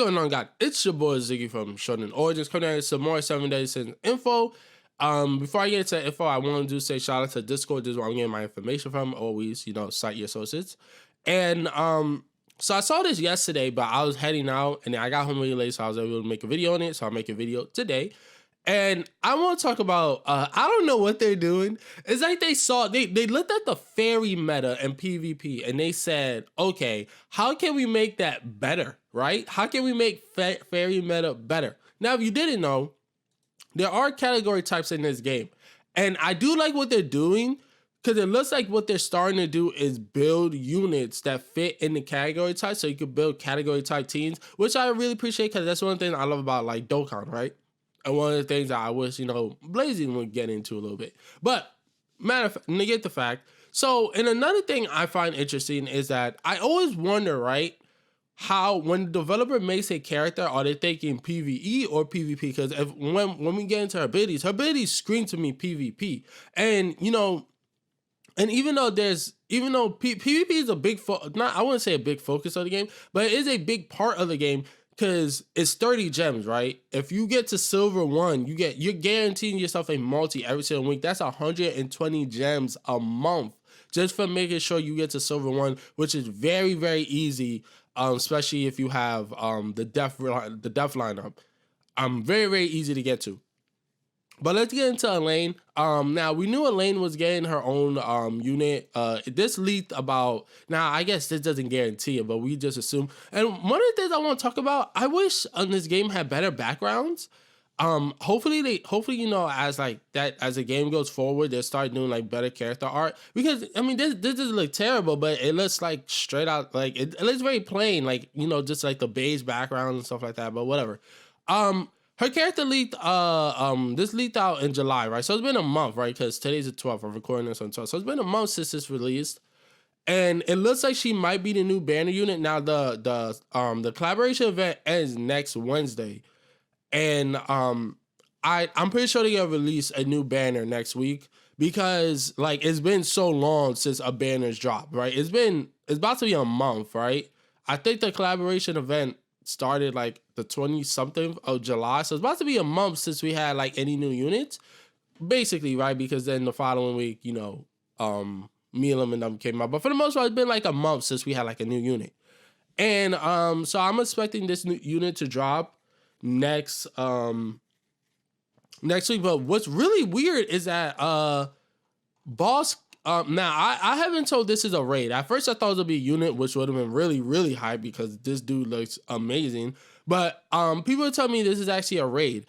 Going on, God? It's your boy Ziggy from Shonen Origins. Coming out some more 7 days in info. Before I get into info, I want to say shout out to Discord. This is where I'm getting my information from. Always, cite your sources. And so I saw this yesterday, but I was heading out and I got home really late, so I was able to make a video on it. So I'll make a video today. And I want to talk about, I don't know what they're doing. It's like they looked at the fairy meta and PvP and they said, okay, how can we make that better, right? How can we make fairy meta better? Now, if you didn't know, there are category types in this game. And I do like what they're doing because it looks like what they're starting to do is build units that fit in the category type. So you could build category type teams, which I really appreciate because that's one thing I love about like Dokkan, right? And one of the things that I wish, Blazing would get into a little bit. But negate the fact. So, and another thing I find interesting is that I always wonder, right, how when the developer makes a character, are they thinking PvE or PvP? Because when we get into her abilities scream to me PvP. And, and even though PvP is a big, I wouldn't say a big focus of the game, but it is a big part of the game. Because it's 30 gems, right? If you get to silver 1, you're guaranteeing yourself a multi every single week. That's 120 gems a month just for making sure you get to silver 1, which is very, very easy, especially if you have the death lineup. Very, very easy to get to. But let's get into ELAINE. Now, we knew ELAINE was getting her own unit. This leaked about... Now, I guess this doesn't guarantee it, but we just assume. And one of the things I want to talk about, I wish this game had better backgrounds. Hopefully, as the game goes forward, they'll start doing like better character art. Because, I mean, this doesn't look terrible, but it looks like straight out, like, it looks very plain, like, just like the beige background and stuff like that, but whatever. Her character leaked, this leaked out in July, right? So it's been a month, right? Because today's the 12th. I'm recording this on 12th. So it's been a month since this released. And it looks like she might be the new banner unit. Now, the collaboration event ends next Wednesday. And I'm pretty sure they're going to release a new banner next week. Because, like, it's been so long since a banner's dropped, right? It's about to be a month, right? I think the collaboration event started like the 20-something of July. So it's about to be a month since we had like any new units. Basically, right? Because then the following week, Milam and them came out. But for the most part, it's been like a month since we had like a new unit. And so I'm expecting this new unit to drop next week. But what's really weird is that Boss... now, I haven't told this is a raid. At first, I thought it would be a unit, which would have been really, really high because this dude looks amazing. But people tell me this is actually a raid.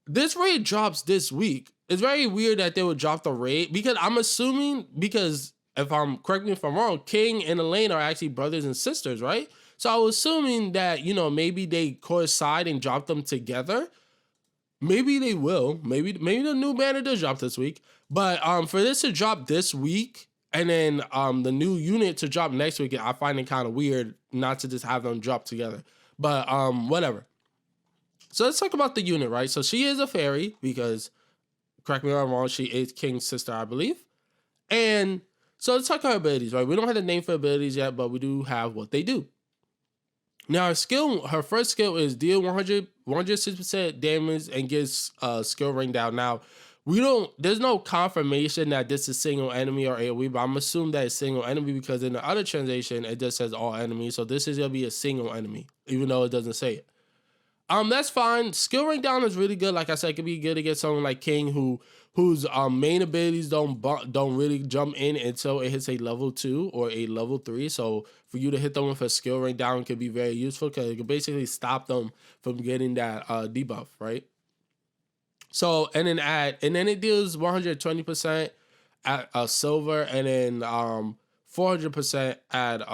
This raid drops this week. It's very weird that they would drop the raid because I'm assuming, because correct me if I'm wrong, King and ELAINE are actually brothers and sisters, right? So I was assuming that, maybe they coincide and drop them together. Maybe they will. Maybe the new banner does drop this week. But for this to drop this week and then the new unit to drop next week, I find it kind of weird not to just have them drop together. But whatever. So let's talk about the unit, right? So she is a fairy because, correct me if I'm wrong, she is King's sister, I believe. And so let's talk about her abilities, right? We don't have the name for abilities yet, but we do have what they do. Now, her first skill is deal 106% damage and gets skill ring down. Now, there's no confirmation that this is single enemy or AoE, but I'm assuming that it's single enemy because in the other translation, it just says all enemies. So this is going to be a single enemy, even though it doesn't say it. That's fine. Skill ring down is really good. Like I said, it could be good to get someone like King whose main abilities don't really jump in until it hits a level 2 or a level 3. So for you to hit them with a skill ring down could be very useful because it could basically stop them from getting that debuff, right? So and then it deals 120% at silver and then 400% at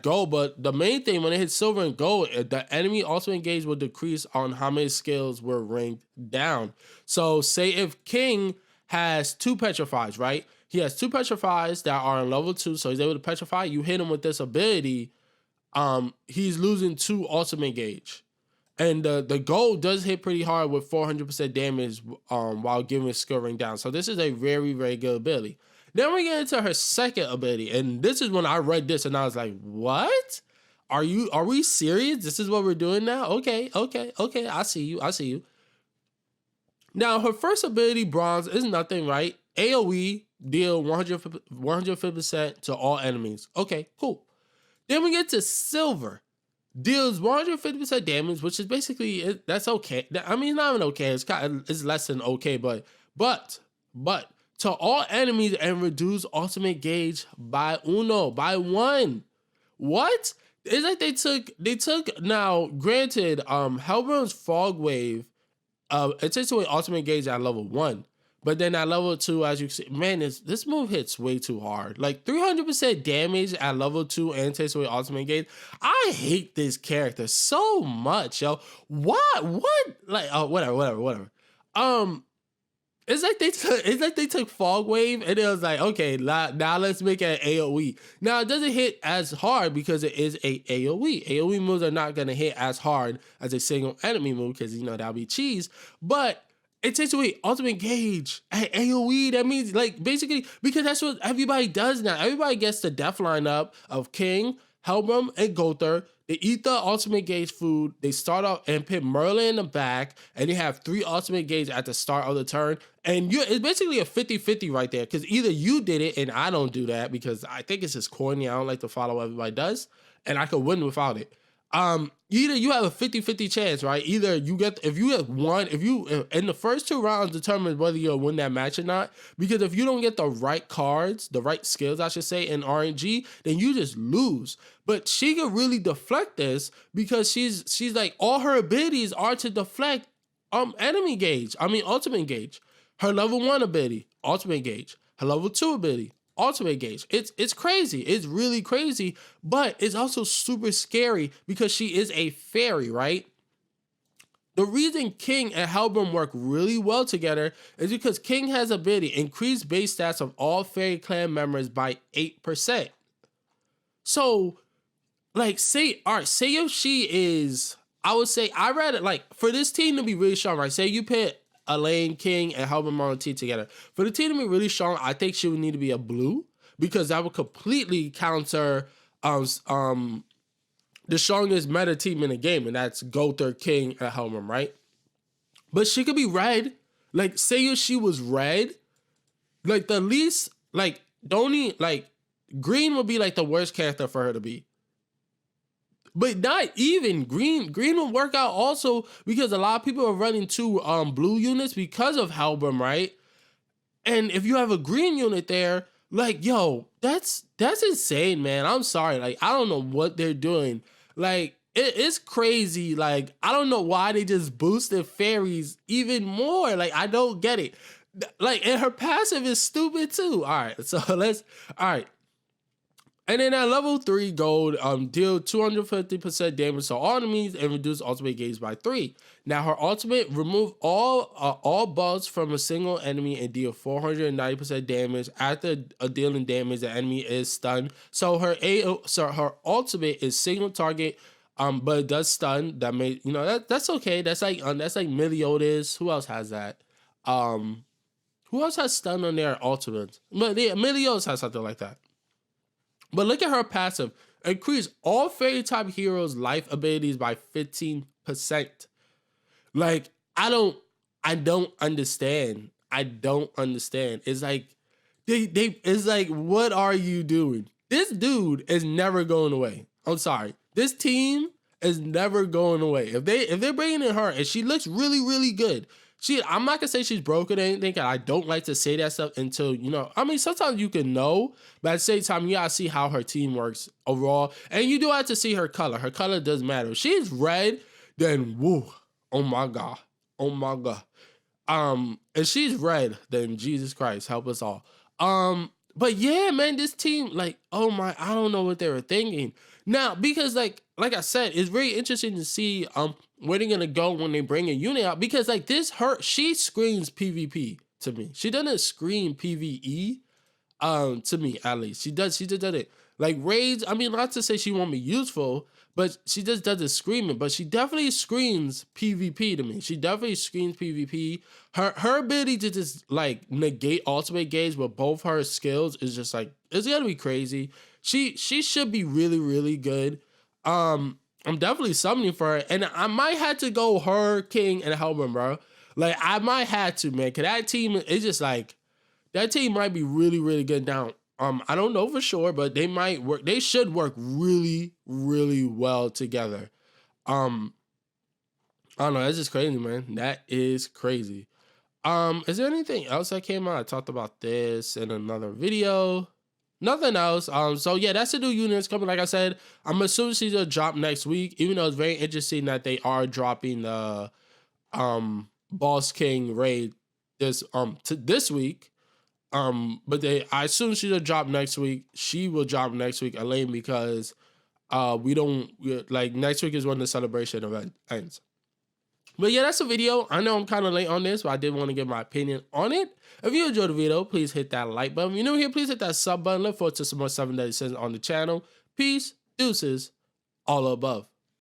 gold. But the main thing, when it hits silver and gold, the enemy also engaged will decrease on how many skills were ranked down. So say if King has 2 petrifies, right? He has 2 petrifies that are on level 2, so he's able to petrify. You hit him with this ability, he's losing 2 ultimate gauge. And the gold does hit pretty hard with 400% damage while giving his skill ring down. So this is a very, very good ability. Then we get into her second ability. And this is when I read this and I was like, what? Are we serious? This is what we're doing now? Okay. I see you. Now, her first ability, Bronze, is nothing, right? AoE, deal 150% to all enemies. Okay, cool. Then we get to Silver. Deals 150% damage, which is basically, that's okay. I mean, not even okay. It's less than okay, but to all enemies and reduce ultimate gauge by one. What? It's like they took now, granted, Hellbourne's Fog Wave, it takes away ultimate gauge at level 1. But then at level 2, as you see, man, this move hits way too hard. Like 300% damage at level 2 and takes away ultimate gauge. I hate this character so much, yo. What? Like, oh, whatever. It's like they took Fog Wave and it was like, okay, now let's make it an AoE. Now it doesn't hit as hard because it is a AoE. AoE moves are not gonna hit as hard as a single enemy move because that'll be cheese. But it takes away ultimate gauge at AoE. That means, like, basically, because that's what everybody does now. Everybody gets the death lineup of King, Hellbrum, and Gother. They eat the ultimate gauge food. They start off and put Merlin in the back, and they have 3 ultimate gauge at the start of the turn. And it's basically a 50-50 right there, because either you did it, and I don't do that because I think it's just corny. I don't like to follow what everybody does, and I could win without it. Either you have a 50-50 chance, right? Either if you in the first 2 rounds determine whether you'll win that match or not. Because if you don't get the right cards, the right skills, I should say, in RNG, then you just lose. But she can really deflect this because she's like, all her abilities are to deflect ultimate gauge. Her level 1 ability, ultimate gauge. Her level 2 ability, ultimate gauge. It's crazy. It's really crazy, but it's also super scary because she is a fairy, right? The reason King and Hellbourne work really well together is because King has ability increase base stats of all fairy clan members by 8%. So, like, say if she is, I would say, I read it, like, for this team to be really strong, right? Say you put ELAINE, King, and Hellbourne on the team together. For the team to be really strong, I think she would need to be a blue, because that would completely counter the strongest meta team in the game, and that's Gother, King, and Hellbourne, right? But she could be red. Like, say if she was red, like, the least, like, green would be like the worst character for her to be. But not even green. Green will work out also because a lot of people are running 2 blue units because of Hellbourne, right? And if you have a green unit there, like, yo, that's insane, man. I'm sorry. Like, I don't know what they're doing. Like, it's crazy. Like, I don't know why they just boosted fairies even more. Like, I don't get it. Like, and her passive is stupid too. All right. And then at level 3 gold, deal 250% damage to all enemies and reduce ultimate gauge by 3. Now her ultimate, remove all buffs from a single enemy and deal 490% damage. After dealing damage, the enemy is stunned. So her ultimate is single target, but it does stun. That may, that's okay. That's like Meliodas. Who else has that? Who else has stun on their ultimate? But yeah, Meliodas has something like that. But look at her passive. Increase all fairy type heroes' life abilities by 15%. Like, I don't understand. It's like it's like, what are you doing? This dude is never going away. I'm sorry. This team is never going away. If they're bringing in her and she looks really, really good. I'm not gonna say she's broken or anything, and I don't like to say that stuff until, sometimes you can know, but at the same time, you gotta see how her team works overall. And you do have to see her color. Her color does matter. If she's red, then woo, oh my God. If she's red, then Jesus Christ, help us all. But yeah, man, this team, like, I don't know what they were thinking. Now, because like I said, it's very interesting to see where they're gonna go when they bring a unit out, because like she screams PvP to me. She doesn't scream PvE to me, at least. She just does it. Like raids, not to say she won't be useful, but she just doesn't scream it. But she definitely screams PvP to me. She definitely screams PvP. Her ability to just like negate ultimate gauge with both her skills is just like, it's gonna be crazy. She should be really, really good. I'm definitely summoning for her, and I might have to go her, King, and Hellman, bro. Like, I might have to, man, because that team is just like, that team might be really, really good now. I don't know for sure, but they might work. They should work really, really well together. I don't know. That's just crazy, man. That is crazy. Is there anything else that came out? I talked about this in another video. Nothing else. So yeah, that's the new units coming. Like I said, I'm assuming she's gonna drop next week. Even though it's very interesting that they are dropping the Boss King raid this this week. But I assume she'll drop next week. She will drop next week, ELAINE, because like next week is when the celebration event ends. But yeah, that's a video. I know I'm kind of late on this, but I did want to give my opinion on it. If you enjoyed the video, please hit that like button. If you're new here, please hit that sub button. Look forward to some more 7 Daily Sins on the channel. Peace, deuces, all above.